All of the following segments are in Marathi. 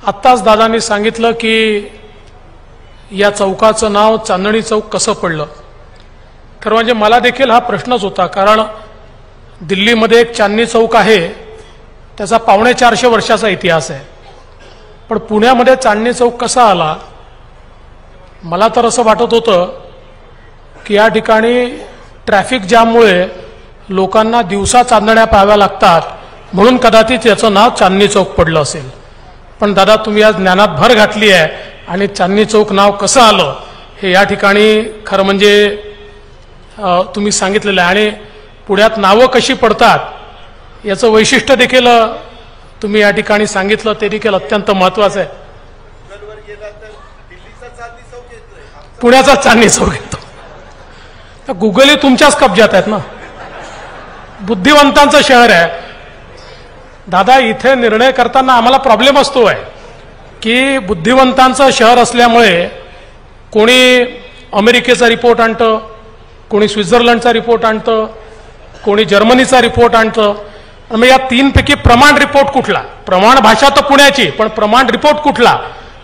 आत्ताच दादांनी सांगितलं की या चौकाचं नाव चांदणी चौक कसं पडलं. खरं म्हणजे मला देखील हा प्रश्नच होता, कारण दिल्लीमध्ये एक चांदणी चौक आहे, त्याचा 450 वर्षाचा इतिहास आहे. पण पुण्यामध्ये चांदणी चौक कसा आला. मला तर असं वाटत होतं की या ठिकाणी ट्रॅफिक जाममुळे लोकांना दिवसा चांदण्या पाहाव्या लागतात, म्हणून कदाचित याचं नाव चांदणी चौक पडलं असेल. पण दादा, तुम्ही आज ज्ञानात भर घातली आहे आणि चांदणी चौक नाव कसं आलं हे या ठिकाणी खरं म्हणजे तुम्ही सांगितलेलं आहे. आणि पुण्यात नावं कशी पडतात याचं वैशिष्ट्य देखील तुम्ही या ठिकाणी सांगितलं, ते देखील अत्यंत महत्त्वाचं आहे. पुण्याचा चांदणी चौक येतो. गुगलही तुमच्याच कब्जात आहेत ना. बुद्धिवंतांचं शहर आहे दादा. इथे निर्णय करताना आम्हाला प्रॉब्लेम असतो आहे की बुद्धिवंतांचं शहर असल्यामुळे कोणी अमेरिकेचा रिपोर्ट आणतं, कोणी स्वित्झर्लंडचा रिपोर्ट आणतं, कोणी जर्मनीचा रिपोर्ट आणतं. मग या तीनपैकी प्रमाण रिपोर्ट कुठला. प्रमाण भाषा तर पुण्याची, पण प्रमाण रिपोर्ट कुठला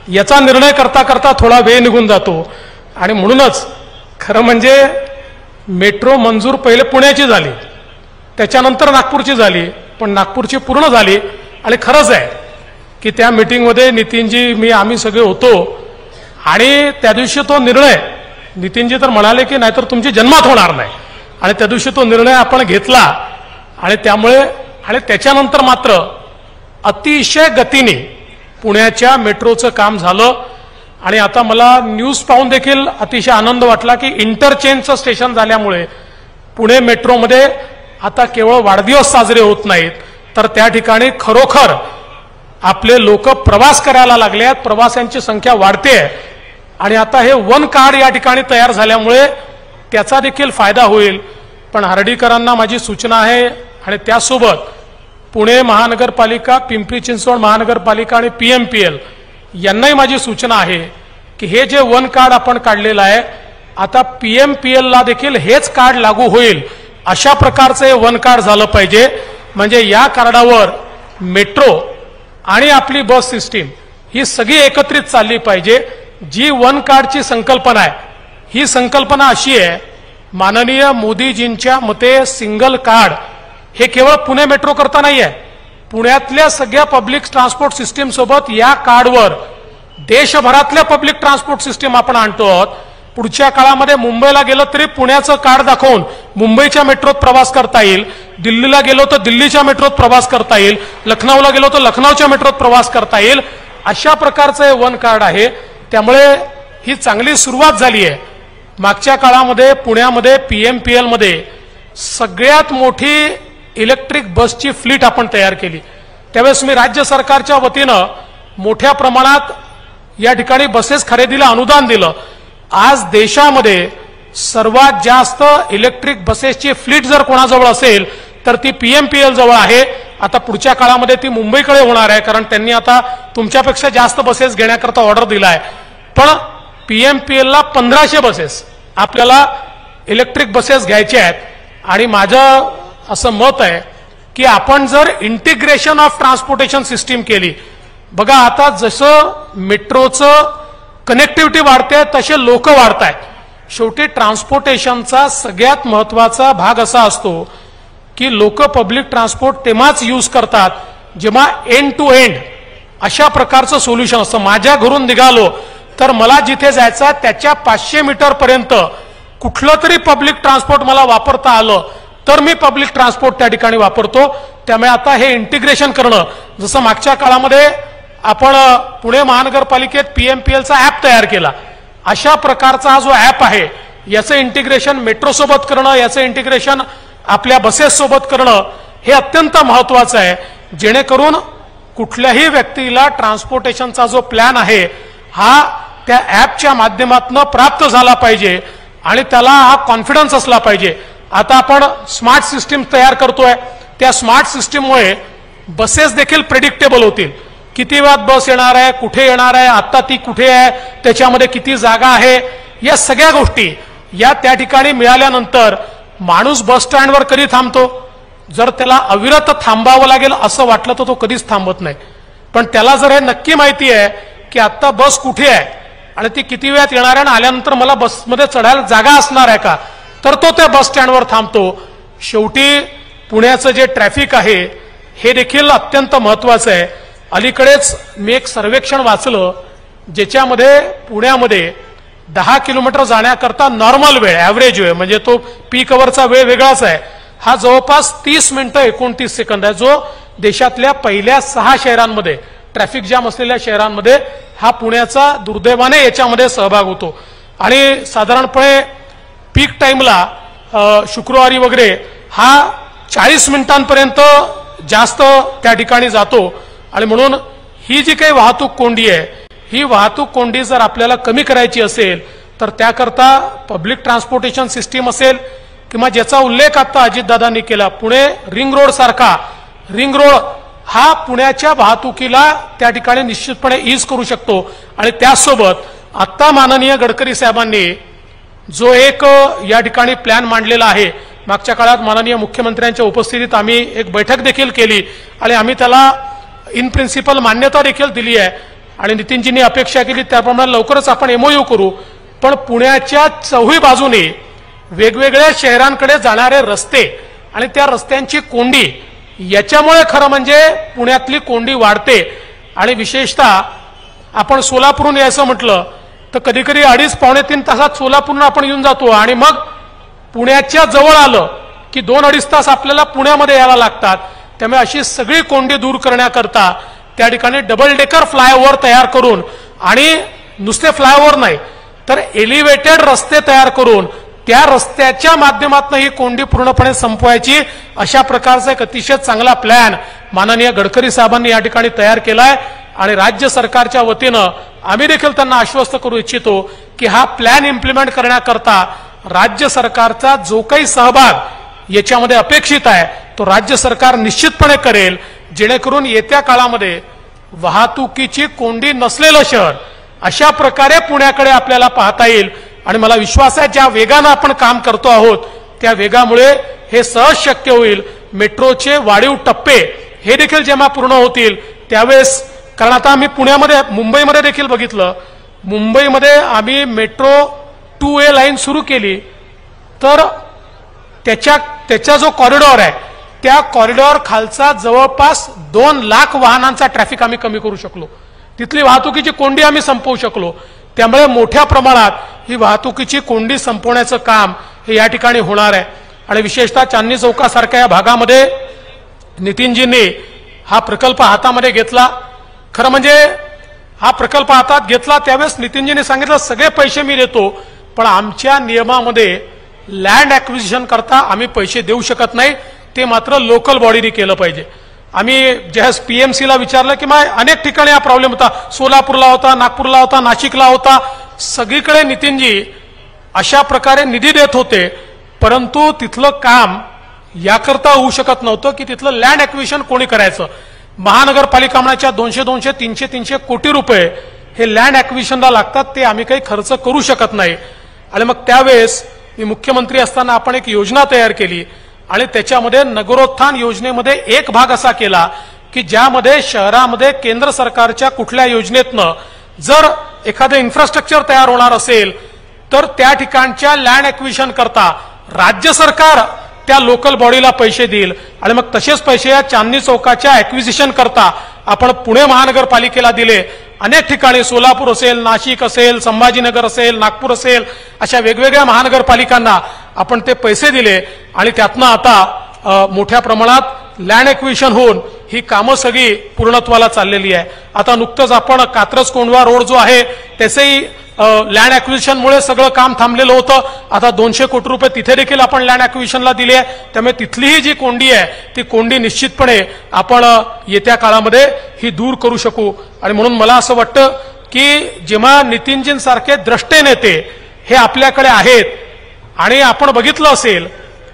याचा निर्णय करता करता थोडा वेळ निघून जातो. आणि म्हणूनच खरं म्हणजे मेट्रो मंजूर पहिले पुण्याची झाली, त्याच्यानंतर नागपूरची झाली, पण नागपूरची पूर्ण झाली. आणि खरंच आहे की त्या मीटिंगमध्ये नितीनजी, आम्ही सगळे होतो. आणि त्या दिवशी तो निर्णय नितीनजी तर म्हणाले की नाहीतर तुमची जन्मात होणार नाही, आणि त्या दिवशी तो निर्णय आपण घेतला. आणि त्यामुळे आणि त्याच्यानंतर मात्र अतिशय गतीने पुण्याच्या मेट्रोचं काम झालं. आणि आता मला न्यूज पाहून देखील अतिशय आनंद वाटला की इंटरचेंजचं स्टेशन झाल्यामुळे पुणे मेट्रोमध्ये आता केवळ वाढदिवस साजरे होत नाहीत, तर त्या ठिकाणी खरोखर आपले लोक प्रवास करायला लागले आहेत, प्रवाशांची संख्या वाढते. आणि आता हे वन कार्ड या ठिकाणी तयार झाल्यामुळे त्याचा देखील फायदा होईल. पण हर्डीकरांना माझी सूचना आहे, आणि त्यासोबत पुणे महानगरपालिका, पिंपरी चिंचवड महानगरपालिका आणि PMPL यांनाही माझी सूचना आहे की हे जे वन कार्ड आपण काढलेलं आहे, आता PMPLला देखील हेच कार्ड लागू होईल अशा प्रकारचं हे वन कार्ड झालं पाहिजे. म्हणजे या कार्डावर मेट्रो आणि आपली बस सिस्टीम ही सगळी एकत्रित चालली पाहिजे. जी वन कार्डची संकल्पना आहे, ही संकल्पना अशी आहे, माननीय मोदीजींच्या मते सिंगल कार्ड हे केवळ पुणे मेट्रो करता नाही आहे, पुण्यातल्या सगळ्या पब्लिक ट्रान्सपोर्ट सिस्टीम सोबत या कार्डवर देशभरातल्या पब्लिक ट्रान्सपोर्ट सिस्टीम आपण आणतो आहोत. पुढच्या काळामध्ये मुंबईला गेलो तरी पुण्याचं कार्ड दाखवून मुंबईच्या मेट्रोत प्रवास करता येईल, दिल्लीला गेलो तर दिल्लीच्या मेट्रोत प्रवास करता येईल, लखनौला गेलो तर लखनौच्या मेट्रोत प्रवास करता येईल. अशा प्रकारचं हे वन कार्ड आहे. त्यामुळे ही चांगली सुरुवात झाली आहे. मागच्या काळामध्ये पुण्यामध्ये PMPLमध्ये सगळ्यात मोठी इलेक्ट्रिक बसची फ्लीट आपण तयार केली. त्यावेळेस मी राज्य सरकारच्या वतीनं मोठ्या प्रमाणात या ठिकाणी बसेस खरेदीला अनुदान दिलं. आज देशामध्ये सर्वात जास्त इलेक्ट्रिक बसेसची फ्लीट जर कोणाजवळ असेल तर ती PMPL जवळ आहे. आता पुढच्या काळामध्ये ती मुंबईकडे होणार आहे, कारण त्यांनी आता तुमच्यापेक्षा जास्त बसेस घेण्याकरता ऑर्डर दिला आहे. पण PMPLला 1500 बसेस आपल्याला इलेक्ट्रिक बसेस घ्यायचे आहेत. आणि माझं असं मत आहे की आपण जर इंटिग्रेशन ऑफ ट्रान्सपोर्टेशन सिस्टीम केली, बघा आता जसं मेट्रोचं कनेक्टिव्हिटी वाढते तसे लोक वाढत आहेत. शेवटी ट्रान्सपोर्टेशनचा सगळ्यात महत्त्वाचा भाग असा असतो की लोक पब्लिक ट्रान्सपोर्ट तेव्हाच यूज करतात जेव्हा एंड टू एंड अशा प्रकारचं सोल्युशन असतं. माझ्या घरून निघालो तर मला जिथे जायचं त्याच्या 500 मीटरपर्यंत कुठलं तरी पब्लिक ट्रान्सपोर्ट मला वापरता आलं तर मी पब्लिक ट्रान्सपोर्ट त्या ठिकाणी वापरतो. त्यामुळे आता हे इंटिग्रेशन करणं, जसं मागच्या काळामध्ये आपण पुणे महानगरपालिकेत PMPLचा ॲप तयार केला, अशा प्रकारचा हा जो ॲप आहे याचं इंटिग्रेशन मेट्रोसोबत करणं, याचं इंटिग्रेशन आपल्या बसेससोबत करणं हे अत्यंत महत्त्वाचं आहे. जेणेकरून कुठल्याही व्यक्तीला ट्रान्सपोर्टेशनचा जो प्लॅन आहे हा त्या ॲपच्या माध्यमातून प्राप्त झाला पाहिजे आणि त्याला हा कॉन्फिडन्स असला पाहिजे. आता आपण स्मार्ट सिस्टीम तयार करतोय, त्या स्मार्ट सिस्टीममुळे बसेस देखील प्रेडिक्टेबल होतील. किती वेळात बस येणार आहे, कुठे येणार आहे, आता ती कुठे आहे, त्याच्यामध्ये किती जागा आहे, या सगळ्या गोष्टी या त्या ठिकाणी मिळाल्यानंतर माणूस बस स्टँडवर कधी थांबतो. जर त्याला अविरत थांबावं लागेल असं वाटलं तर तो कधीच थांबत नाही. पण त्याला जर हे नक्की माहिती आहे की आता बस कुठे आहे आणि ती किती वेळात येणार आहे आणि आल्यानंतर मला बसमध्ये चढायला जागा असणार आहे का, तर तो त्या बस स्टँडवर थांबतो. शेवटी पुण्याचं जे ट्रॅफिक आहे हे देखील अत्यंत महत्वाचं आहे. अलीकडेच मी एक सर्वेक्षण वाचलं ज्याच्यामध्ये पुण्यामध्ये 10 किलोमीटर जाण्याकरता नॉर्मल वेळ, ॲव्हरेज वेळ, म्हणजे तो पीक अवरचा वेळ वेगळाच आहे, हा जवळपास 30 मिनिटं 29 सेकंद आहे, जो देशातल्या पहिल्या 6 शहरांमध्ये, ट्रॅफिक जॅम असलेल्या शहरांमध्ये हा पुण्याचा दुर्दैवाने याच्यामध्ये सहभाग होतो. आणि साधारणपणे पीक टाइमला शुक्रवारी वगैरे हा 40 मिनिटांपर्यंत जास्त त्या ठिकाणी जातो. आणि म्हणून ही जी काही वाहतूक कोंडी आहे, ही वाहतूक कोंडी जर आपल्याला कमी करायची असेल तर त्याकरता पब्लिक ट्रान्सपोर्टेशन सिस्टीम असेल किंवा ज्याचा उल्लेख आता अजितदादांनी केला, पुणे रिंग रोड सारखा रिंग रोड हा पुण्याच्या वाहतुकीला त्या ठिकाणी निश्चितपणे ईज करू शकतो. आणि त्याचसोबत आता माननीय गडकरी साहेबांनी जो एक या ठिकाणी प्लॅन मांडलेला आहे, मागच्या काळात माननीय मुख्यमंत्र्यांच्या उपस्थितीत आम्ही एक बैठक देखील केली आणि आम्ही त्याला इन प्रिन्सिपल मान्यता देखील दिली आहे आणि नितीनजींनी अपेक्षा केली त्याप्रमाणे लवकरच आपण MOU करू. पण पुण्याच्या चौही बाजूने वेगवेगळ्या शहरांकडे जाणारे रस्ते आणि त्या रस्त्यांची कोंडी, याच्यामुळे खरं म्हणजे पुण्यातली कोंडी वाढते. आणि विशेषतः आपण सोलापूरहून यायचं म्हटलं तर कधी कधी 2.5-3 तासात सोलापूरहून आपण येऊन जातो आणि मग पुण्याच्या जवळ आलं की 2-2.5 तास आपल्याला पुण्यामध्ये यायला लागतात. त्यामुळे अशी सगळी कोंडी दूर करण्याकरता त्या ठिकाणी डबल डेकर फ्लायओव्हर तयार करून आणि नुसते फ्लायओव्हर नाही तर एलिव्हेटेड रस्ते तयार करून त्या रस्त्याच्या माध्यमातून ही कोंडी पूर्णपणे संपवायची, अशा प्रकारचा एक अतिशय चांगला प्लॅन माननीय गडकरी साहेबांनी या ठिकाणी तयार केलाय. आणि राज्य सरकारच्या वतीनं आम्ही देखील त्यांना आश्वस्त करू इच्छितो की हा प्लॅन इम्प्लिमेंट करण्याकरता राज्य सरकारचा जो काही सहभाग याच्यामध्ये अपेक्षित आहे तो राज्य सरकार निश्चितपणे करेल, जेणेकरून येत्या काळामध्ये वाहतुकीची कोंडी नसलेलं शहर अशा प्रकारे पुण्याकडे आपल्याला पाहता येईल. आणि मला विश्वास आहे ज्या वेगानं आपण काम करतो आहोत त्या वेगामुळे हे सहज शक्य होईल. मेट्रोचे वाढीव टप्पे हे देखील जेव्हा पूर्ण होतील त्यावेळेस, कारण आता आम्ही पुण्यामध्ये मुंबईमध्ये देखील बघितलं, मुंबईमध्ये आम्ही मेट्रो 2A लाईन सुरू केली तर त्याचा जो कॉरिडॉर आहे त्या कॉरिडॉर खालचा जवळपास 2 लाख वाहनांचा ट्रॅफिक आम्ही कमी करू शकलो, तिथली वाहतुकीची कोंडी आम्ही संपवू शकलो. त्यामुळे मोठ्या प्रमाणात ही वाहतुकीची कोंडी संपवण्याचं काम हे या ठिकाणी होणार आहे. आणि विशेषतः चांदणी चौकासारख्या या भागामध्ये नितीनजींनी हा प्रकल्प हातामध्ये घेतला. खरं म्हणजे हा प्रकल्प हातात घेतला त्यावेळेस नितीनजींनी सांगितलं सगळे पैसे मी देतो, पण आमच्या नियमामध्ये लँड ॲक्विजिशन करता आम्ही पैसे देऊ शकत नाही, ते मात्र लोकल बॉडीने केलं पाहिजे. आम्ही ज्यावेळेस PMCला विचारलं की मग अनेक ठिकाणी हा प्रॉब्लेम होता, सोलापूरला होता, नागपूरला होता, नाशिकला होता, सगळीकडे नितीनजी अशा प्रकारे निधी देत होते, परंतु तिथलं काम याकरता होऊ शकत नव्हतं की तिथलं लँड ॲक्विजिशन कोणी करायचं. महानगरपालिकांच्या 200, 300 कोटी रुपये हे लँड ॲक्विजिशनला लागतात, ते आम्ही काही खर्च करू शकत नाही. आणि मग त्यावेळेस मी मुख्यमंत्री असताना आपण एक योजना तयार केली आणि त्याच्यामध्ये नगरोत्थान योजनेमध्ये एक भाग असा केला की ज्यामध्ये शहरामध्ये केंद्र सरकारच्या कुठल्या योजनेतनं जर एखादं इन्फ्रास्ट्रक्चर तयार होणार असेल तर त्या ठिकाणच्या लँड ॲक्विजिशन करता राज्य सरकार त्या लोकल बॉडीला पैसे देईल. आणि मग तसेच पैसे या चांदणी चौकाच्या ॲक्विजिशन करता आपण पुणे महानगरपालिकेला दिले. अनेक ठिकाणी सोलापूर असेल, नाशिक असेल, संभाजीनगर असेल, नागपूर असेल, अशा वेगवेगळ्या महानगरपालिकांना आपण ते पैसे दिले आणि त्यातनं आता मोठ्या प्रमाणात लँड ॲक्विजिशन होऊन ही कामं सगळी पूर्णत्वाला चाललेली आहे. आता नुकतंच आपण कात्रज कोंढवा रोड जो आहे त्याचेही लँड ॲक्विजिशनमुळे सगळं काम थांबलेलं होतं. आता 200 कोटी रुपये तिथे देखील आपण लँड ॲक्विजिशनला दिले आहे. त्यामुळे तिथलीही जी कोंडी आहे ती कोंडी निश्चितपणे आपण येत्या काळामध्ये ही दूर करू शकू. आणि म्हणून मला असं वाटतं की जेव्हा नितीनजींसारखे द्रष्टे नेते हे आपल्याकडे आहेत आणि आपण बघितलं असेल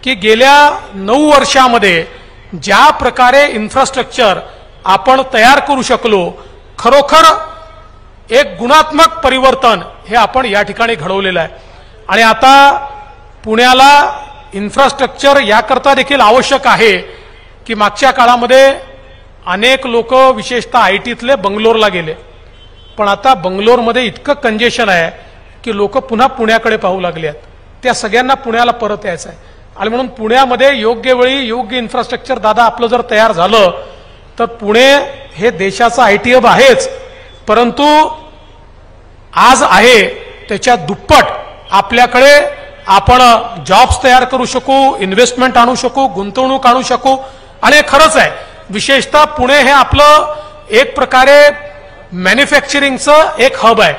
की गेल्या 9 वर्षामध्ये ज्या प्रकारे इन्फ्रास्ट्रक्चर आपण तयार करू शकलो, खरोखर एक गुणात्मक परिवर्तन हे आपण या ठिकाणी घडवलेलं आहे. आणि आता पुण्याला इन्फ्रास्ट्रक्चर याकरता देखील आवश्यक आहे की मागच्या काळामध्ये अनेक लोक विशेषतः आयटीतले बंगलोरला गेले, पण आता बंगलोरमध्ये इतकं कंजेशन आहे की लोक पुन्हा पुण्याकडे पाहू लागले आहेत. त्या सगळ्यांना पुण्याला परत यायचं आहे आणि म्हणून पुण्यामध्ये योग्य वेळी योग्य इन्फ्रास्ट्रक्चर दादा आपलं जर तयार झालं तर पुणे हे देशाचं आयटी हब आहेच, परंतु आज आहे त्याच्या दुप्पट आपल्याकडे आपण जॉब्स तयार करू शकू, इन्व्हेस्टमेंट आणू शकू, गुंतवणूक आणू शकू. आणि खरंच आहे, विशेषतः पुणे हे आपलं एक प्रकारे मॅन्युफॅक्चरिंगचं एक हब आहे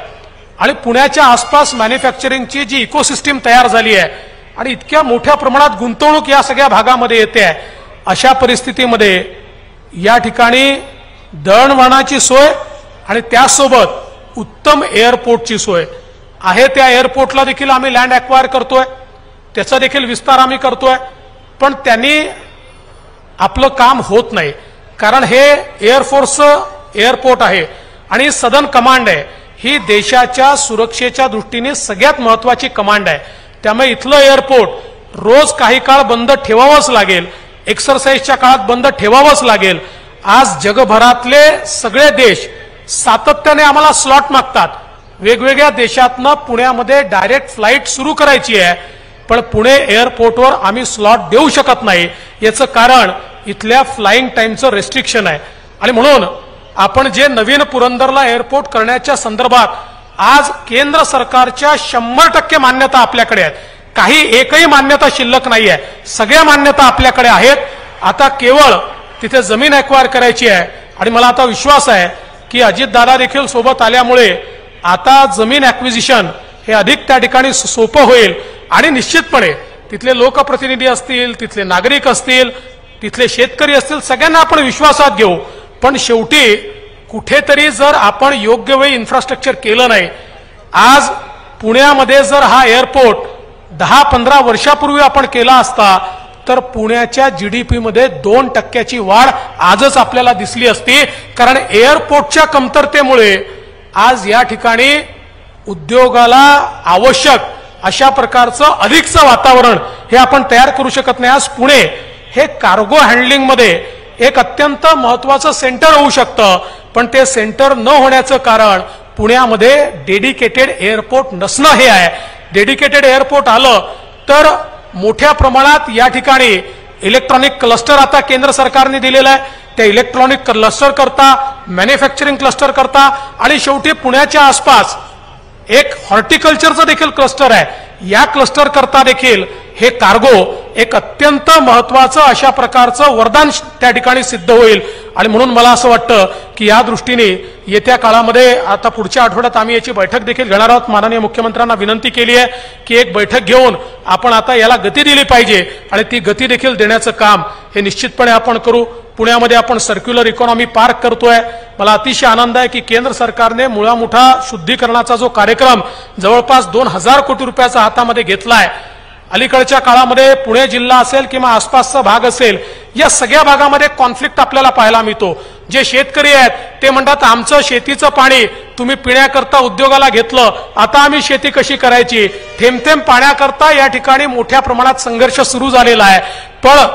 आणि पुण्याच्या आसपास मॅन्युफॅक्चरिंगची जी इकोसिस्टीम तयार झाली आहे आणि इतक्या मोठ्या प्रमाणात गुंतवणूक या सगळ्या भागामध्ये येते आहे, अशा परिस्थितीमध्ये या ठिकाणी दळणवळणाची सोय आणि त्यासोबत उत्तम एअरपोर्टची सोय आहे. त्या एअरपोर्टला देखील आम्ही लँड ॲक्वायर करतोय, त्याचा देखील विस्तार आम्ही करतोय, पण त्यांनी आपलं काम होत नाही. कारण हे एअरफोर्सचं एअरपोर्ट आहे आणि सदर्न कमांड आहे, ही देशाच्या सुरक्षेच्या दृष्टीने सगळ्यात महत्वाची कमांड आहे. त्यामुळे इथलं एअरपोर्ट रोज काही काळ बंद ठेवावंच लागेल, एक्सरसाइजच्या काळात बंद ठेवावंच लागेल. आज जगभरातले सगळे देश सातत्याने आम्हाला स्लॉट मागतात. वेगवेगळ्या देशातनं पुण्यामध्ये डायरेक्ट फ्लाईट सुरू करायची आहे, पण पुणे एअरपोर्टवर आम्ही स्लॉट देऊ शकत नाही. याचं कारण इथल्या फ्लाईंग टाइमचं रेस्ट्रिक्शन आहे. आणि म्हणून आपण जे नवीन पुरंदरला एअरपोर्ट करण्याच्या संदर्भात आज केंद्र सरकारच्या 100% मान्यता आपल्याकडे आहेत. काही एकही मान्यता शिल्लक नाही आहे, सगळ्या मान्यता आपल्याकडे आहेत. आता केवळ तिथे जमीन ॲक्वायर करायची आहे आणि मला आता विश्वास आहे की अजितदादा देखील सोबत आल्यामुळे आता जमीन ॲक्विजिशन हे अधिक त्या ठिकाणी सोपं होईल आणि निश्चितपणे तिथले लोकप्रतिनिधी असतील, तिथले नागरिक असतील, तिथले शेतकरी असतील, सगळ्यांना आपण विश्वासात घेऊ. पण शेवटी कुठेतरी जर आपण योग्य वेळी इन्फ्रास्ट्रक्चर केलं नाही, आज पुण्यामध्ये जर हा एअरपोर्ट 10-15 वर्षापूर्वी आपण केला असता तर पुण्याच्या जीडीपी मध्ये 2% वाढ आजच आपल्याला दिसली असती. कारण एअरपोर्टच्या कमतरतेमुळे आज या ठिकाणी उद्योगाला आवश्यक अशा प्रकारचं अधिकचं वातावरण हे आपण तयार करू शकत नाही. आज पुणे हे कार्गो हँडलिंग मध्ये एक अत्यंत महत्वाचं सेंटर होऊ शकतं, पण ते सेंटर न होण्याचं कारण पुण्यामध्ये डेडिकेटेड एअरपोर्ट नसणं हे आहे. डेडिकेटेड एअरपोर्ट आलं तर मोठ्या प्रमाणात या ठिकाणी इलेक्ट्रॉनिक क्लस्टर आता केंद्र सरकारने दिलेला आहे, त्या इलेक्ट्रॉनिक क्लस्टर करता, मॅन्युफॅक्चरिंग क्लस्टर करता आणि शेवटी पुण्याच्या आसपास एक हॉर्टिकल्चरचं देखील क्लस्टर आहे. या क्लस्टर करता देखील हे कार्गो एक अत्यंत महत्वाचं अशा प्रकारचं वरदान त्या ठिकाणी सिद्ध होईल. आणि म्हणून मला असं वाटतं की या दृष्टीने येत्या काळामध्ये आता पुढच्या आठवड्यात आम्ही याची बैठक देखील घेणार आहोत. माननीय मुख्यमंत्र्यांना विनंती केली आहे की एक बैठक घेऊन आपण आता याला गती दिली पाहिजे आणि ती गती देखील देण्याचं काम हे निश्चितपणे आपण करू. पुण्यामध्ये आपण सर्क्युलर इकॉनॉमी पार्क करतोय. मला अतिशय आनंद आहे की केंद्र सरकारने मुळा मुठा शुद्धीकरणाचा जो कार्यक्रम जवळपास 2000 कोटी रुपयाचा हातामध्ये घेतलाय. अलीकडच्या काळामध्ये पुणे जिल्हा असेल किंवा आसपासचा भाग असेल, या सगळ्या भागामध्ये कॉन्फ्लिक्ट आपल्याला पाहायला मिळतो. जे शेतकरी आहेत ते म्हणतात आमचं शेतीचं पाणी तुम्ही पिण्याकरता उद्योगाला घेतलं, आता आम्ही शेती कशी करायची. थेंब थेंब पाण्याकरता या ठिकाणी मोठ्या प्रमाणात संघर्ष सुरू झालेला आहे. पण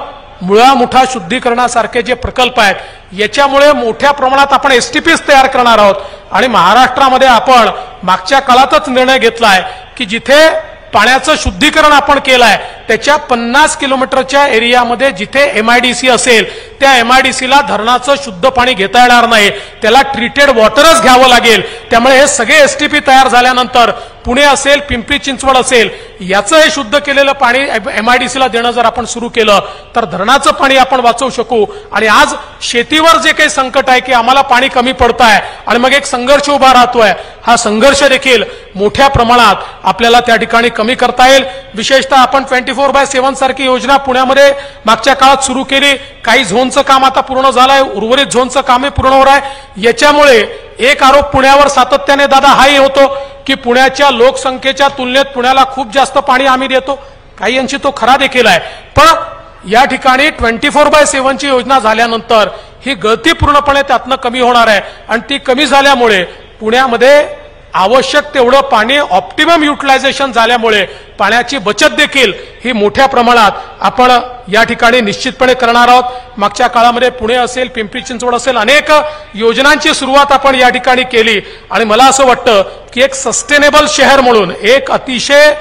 मुळा मुठा शुद्धीकरणासारखे जे प्रकल्प आहेत याच्यामुळे मोठ्या प्रमाणात आपण एसटीपीज तयार करणार आहोत. आणि महाराष्ट्रामध्ये आपण मागच्या काळातच निर्णय घेतलाय की जिथे पाण्याचं शुद्धीकरण आपण केलंय त्याच्या 50 किलोमीटरच्या एरियामध्ये जिथे MIDC असेल त्या MIDCला धरणाचं शुद्ध पाणी घेता येणार नाही, त्याला ट्रीटेड वॉटरच घ्यावं लागेल. त्यामुळे हे सगळे STP तयार झाल्यानंतर पुणे असेल, पिंपरी चिंचवड असेल, याचं हे शुद्ध केलेलं पाणी MIDCला देणं जर आपण सुरू केलं तर धरणाचं पाणी आपण वाचवू शकू. आणि आज शेतीवर जे काही संकट आहे की आम्हाला पाणी कमी पडत आहे आणि मग एक संघर्ष उभा राहतोय, हा संघर्ष देखील मोठ्या प्रमाणात आपल्याला त्या ठिकाणी कमी करता येईल. विशेषतः आपण 24/7 सारखी योजना पुण्यामध्ये मागच्या काळात सुरू केली. काही झोनचं काम आता पूर्ण झालंय, उर्वरित झोनचं कामही पूर्ण होणार आहे. याच्यामुळे एक आरोप पुण्यावर सातत्याने दादा हाही होतो की पुण्याच्या लोकसंख्येच्या तुलनेत पुण्याला खूप जास्त पाणी आम्ही देतो. काही अंशी तो खरा देखील आहे, पण या ठिकाणी 24/7 ची योजना झाल्यानंतर ही गळती पूर्णपणे त्यातनं कमी होणार आहे. आणि ती कमी झाल्यामुळे पुण्यामध्ये आवश्यक तेवढं पाणी ऑप्टिमम युटिलायझेशन झाल्यामुळे पाण्याची बचत देखील ही मोठ्या प्रमाणात आपण या ठिकाणी निश्चितपणे करणार आहोत। मागच्या काळामध्ये पुणे असेल, पिंपरी चिंचवड असेल, अनेक योजनांची सुरुवात आपण या ठिकाणी केली आणि मला असं वाटतं की एक सस्टेनेबल शहर म्हणून, एक अतिशय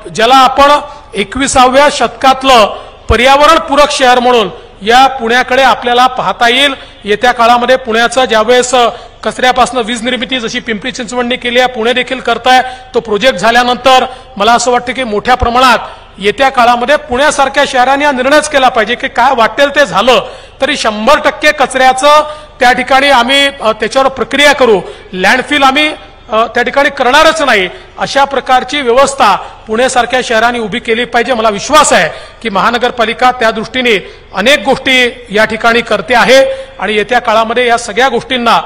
ज्याला आपण 21व्या शतकातलं पर्यावरणपूरक शहर म्हणून या पुण्याकडे आपल्याला पाहता येईल। येत्या काळामध्ये पुण्याचं ज्यावेळेस कचऱ्यापासून वीज निर्मिती जशी पिंपरी चिंचवडने केली आहे, पुणे देखील करताय, तो प्रोजेक्ट झाल्यानंतर मला असं वाटतं की मोठ्या प्रमाणात येत्या काळामध्ये पुण्यासारख्या शहरांनी हा निर्णयच केला पाहिजे की काय वाटेल ते झालं तरी 100% कचऱ्याचं त्या ठिकाणी आम्ही त्याच्यावर प्रक्रिया करू, लँडफिल आम्ही त्या ठिकाणी करणारच नाही, अशा प्रकारची व्यवस्था पुण्यासारख्या शहरांनी उभी केली पाहिजे। मला विश्वास आहे की महानगरपालिका त्या दृष्टीने अनेक गोष्टी या ठिकाणी करते आहे आणि येत्या काळामध्ये या सगळ्या गोष्टींना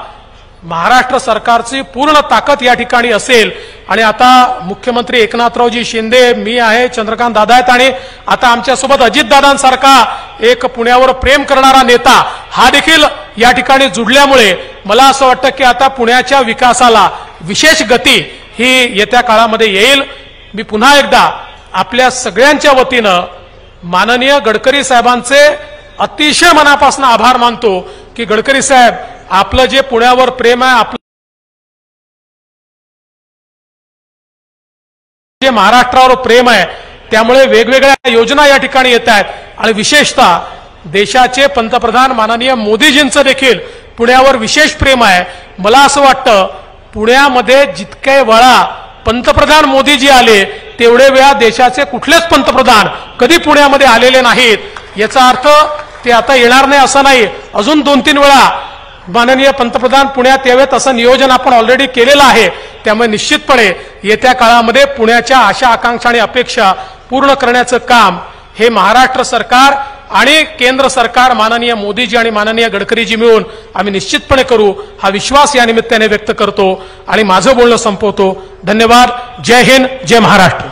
महाराष्ट्र सरकारची पूर्ण ताकद या ठिकाणी असेल। आणि आता मुख्यमंत्री एकनाथरावजी शिंदे, मी आहे, चंद्रकांत दादा आहेत आणि आता आमच्यासोबत अजितदादांसारखा एक पुण्यावर प्रेम करणारा नेता हा देखील या ठिकाणी जुडल्यामुळे मला असं वाटतं की आता पुण्याच्या विकासाला विशेष गती ही येत्या काळामध्ये येईल। मी पुन्हा एकदा आपल्या सगळ्यांच्या वतीनं माननीय गडकरी साहेबांचे अतिशय मनापासून आभार मानतो की गडकरी साहेब, आपलं जे पुण्यावर प्रेम आहे, आपलं जे महाराष्ट्रावर प्रेम आहे, त्यामुळे वेगवेगळ्या योजना या ठिकाणी येत आहेत आणि विशेषतः देशाचे पंतप्रधान माननीय मोदीजींचं देखील पुण्यावर विशेष प्रेम आहे। मला असं वाटतं पुण्यामध्ये जितके वेळा पंतप्रधान मोदीजी आले तेवढे वेळा देशाचे कुठलेच पंतप्रधान कधी पुण्यामध्ये आलेले नाहीत। याचा अर्थ ते आता येणार नाही असं नाही, अजून 2-3 वेळा माननीय पंतप्रधान पुण्यात यावेत असं नियोजन आपण ऑलरेडी केलेलं आहे। त्यामुळे निश्चितपणे येत्या काळामध्ये पुण्याच्या आशा आकांक्षा आणि अपेक्षा पूर्ण करण्याचं काम हे महाराष्ट्र सरकार आणि केंद्र सरकार, माननीय मोदीजी आणि माननीय गडकरीजी मिळून आम्ही निश्चितपणे करू, हा विश्वास या निमित्ताने व्यक्त करतो आणि माझं बोलणं संपवतो। धन्यवाद। जय हिंद, जय महाराष्ट्र।